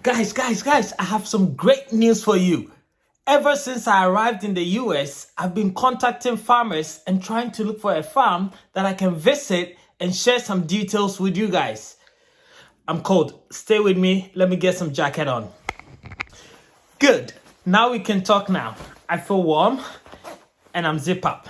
Guys, I have some great news for you. Ever since I arrived in the US, I've been contacting farmers and trying to look for a farm that I can visit and share some details with you guys. I'm cold. Stay with me. Let me get some jacket on. Good. Now we can talk now. I feel warm and I'm zip up.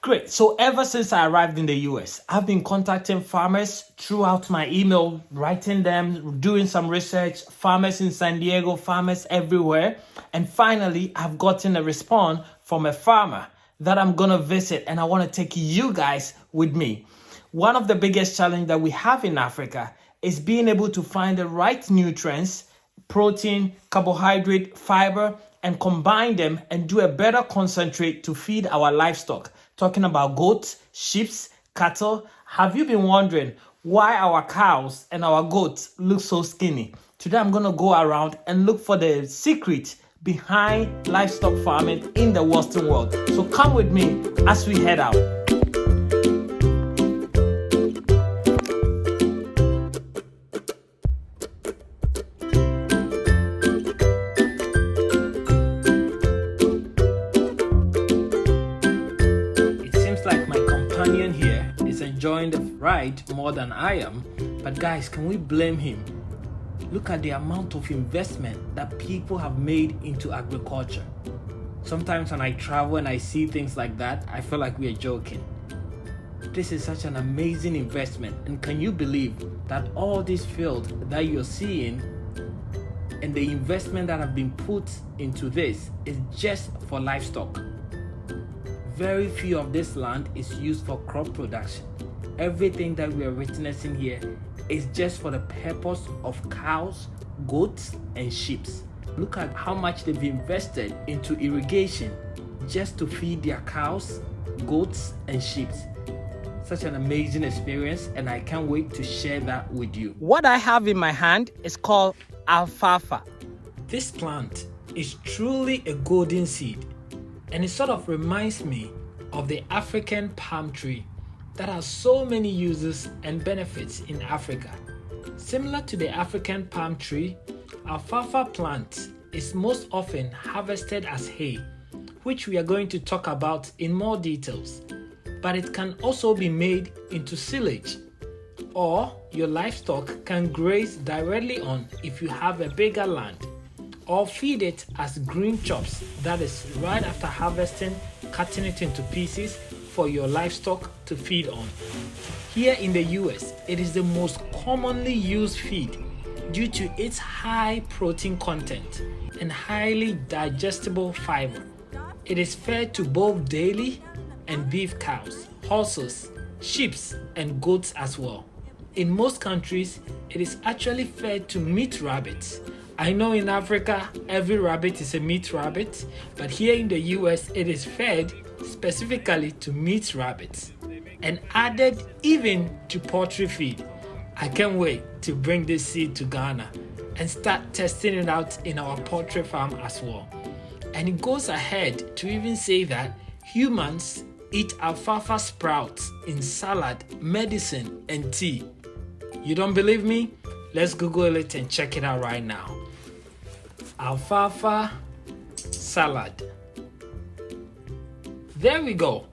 Great. So ever since I arrived in the US, I've been contacting farmers throughout my email, writing them, doing some research, farmers in San Diego, farmers everywhere. And finally, I've gotten a response from a farmer that I'm going to visit, and I want to take you guys with me. One of the biggest challenges that we have in Africa is being able to find the right nutrients, protein, carbohydrate, fiber, and combine them and do a better concentrate to feed our livestock. Talking about goats, sheep, cattle. Have you been wondering why our cows and our goats look so skinny? Today I'm going to go around and look for the secret behind livestock farming in the Western world. So come with me as we head out. Enjoying the ride more than I am, but guys, can we blame him? Look at the amount of investment that people have made into agriculture. Sometimes when I travel and I see things like that, I feel like we are joking. This is such an amazing investment, and can you believe that all this field that you're seeing and the investment that have been put into this is just for livestock? Very few of this land is used for crop production. Everything that we are witnessing here is just for the purpose of cows, goats, and sheep. Look at how much they've invested into irrigation just to feed their cows, goats, and sheep. Such an amazing experience, and I can't wait to share that with you. What I have in my hand is called alfalfa. This plant is truly a golden seed, and it sort of reminds me of the African palm tree that has so many uses and benefits in Africa. Similar to the African palm tree, alfalfa plant is most often harvested as hay, which we are going to talk about in more details. But it can also be made into silage, or your livestock can graze directly on if you have a bigger land, or feed it as green chops, that is right after harvesting, cutting it into pieces for your livestock to feed on. Here in the US, it is the most commonly used feed due to its high protein content and highly digestible fiber. It is fed to both dairy and beef cows, horses, sheep, and goats as well. In most countries, it is actually fed to meat rabbits. I know in Africa, every rabbit is a meat rabbit, but here in the US, it is fed specifically to meat rabbits and added even to poultry feed. I can't wait to bring this seed to Ghana and start testing it out in our poultry farm as well. And it goes ahead to even say that humans eat alfalfa sprouts in salad, medicine, and tea. You don't believe me? Let's Google it and check it out right now. Alfalfa salad. There we go.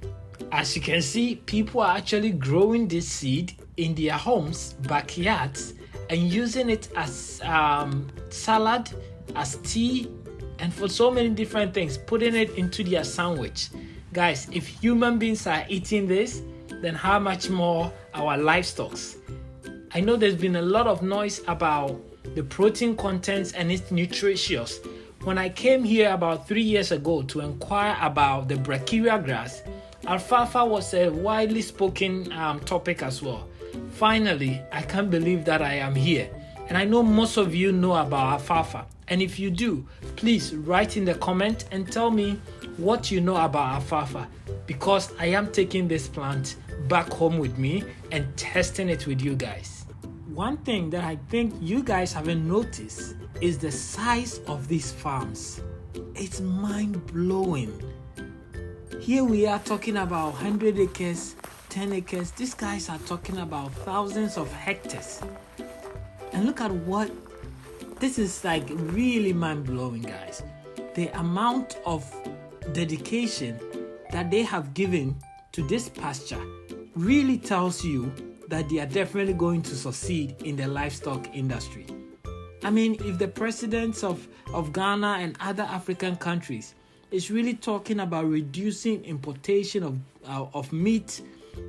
As you can see, people are actually growing this seed in their homes, backyards, and using it as salad, as tea, and for so many different things, putting it into their sandwich. Guys, if human beings are eating this, then how much more our livestock? I know there's been a lot of noise about the protein contents and its nutritious. When I came here about 3 years ago to inquire about the brachiaria grass, alfalfa was a widely spoken topic as well. Finally, I can't believe that I am here. And I know most of you know about alfalfa. And if you do, please write in the comment and tell me what you know about alfalfa, because I am taking this plant back home with me and testing it with you guys. One thing that I think you guys haven't noticed is the size of these farms. It's mind-blowing. Here we are talking about 100 acres, 10 acres. These guys are talking about thousands of hectares. And look at what This is like really mind-blowing, guys. The amount of dedication that they have given to this pasture really tells you that they are definitely going to succeed in the livestock industry. I mean, if the presidents of Ghana and other African countries is really talking about reducing importation of meat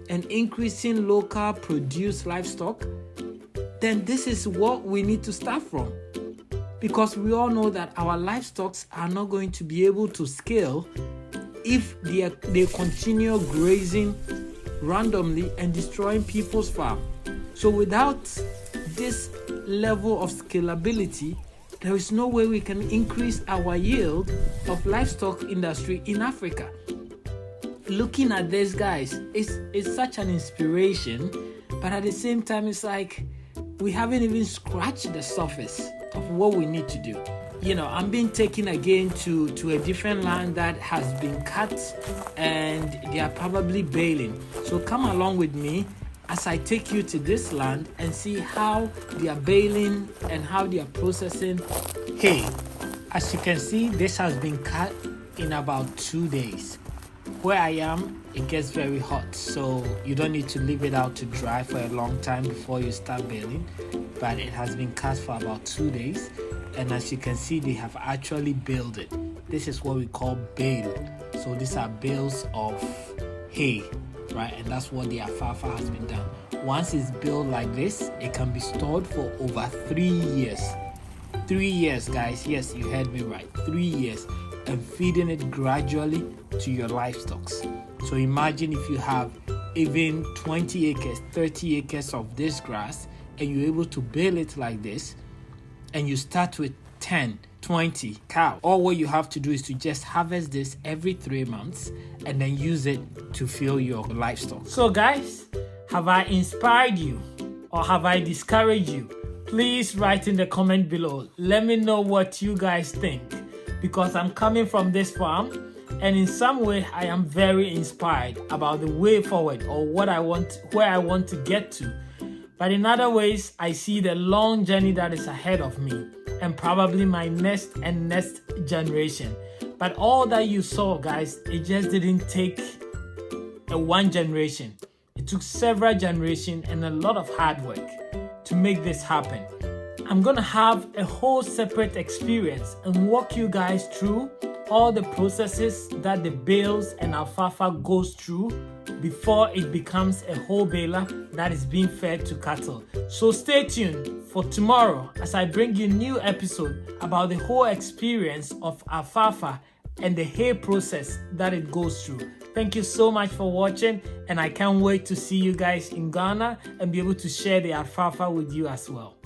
and increasing local produced livestock, then this is what we need to start from. Because we all know that our livestock are not going to be able to scale if they continue grazing randomly and destroying people's farm. So without this level of scalability, there is no way we can increase our yield of livestock industry in Africa. Looking at this, guys, it's such an inspiration, but at the same time, it's like we haven't even scratched the surface of what we need to do. You know, I'm being taken again to a different land that has been cut and they are probably baling. So come along with me as I take you to this land and see how they are baling and how they are processing hay. As you can see, this has been cut in about 2 days. Where I am, it gets very hot, so you don't need to leave it out to dry for a long time before you start baling. But it has been cut for about 2 days, and as you can see, they have actually baled it. This is what we call bale. So these are bales of hay, right? And that's what the alfalfa has been done. Once it's baled like this, it can be stored for over 3 years. 3 years, guys. Yes, you heard me right. 3 years. And feeding it gradually to your livestock. So imagine if you have even 20 acres, 30 acres of this grass, and you're able to bale it like this, and you start with 10, 20 cows. All what you have to do is to just harvest this every 3 months and then use it to fuel your livestock. So guys, have I inspired you or have I discouraged you? Please write in the comment below. Let me know what you guys think, because I'm coming from this farm and in some way I am very inspired about the way forward or where I want to get to. But in other ways, I see the long journey that is ahead of me and probably my next generation. But all that you saw, guys, it just didn't take one generation. It took several generations and a lot of hard work to make this happen. I'm gonna have a whole separate experience and walk you guys through all the processes that the bales and alfalfa goes through before it becomes a whole baler that is being fed to cattle. So stay tuned for tomorrow as I bring you a new episode about the whole experience of alfalfa and the hay process that it goes through. Thank you so much for watching, and I can't wait to see you guys in Ghana and be able to share the alfalfa with you as well.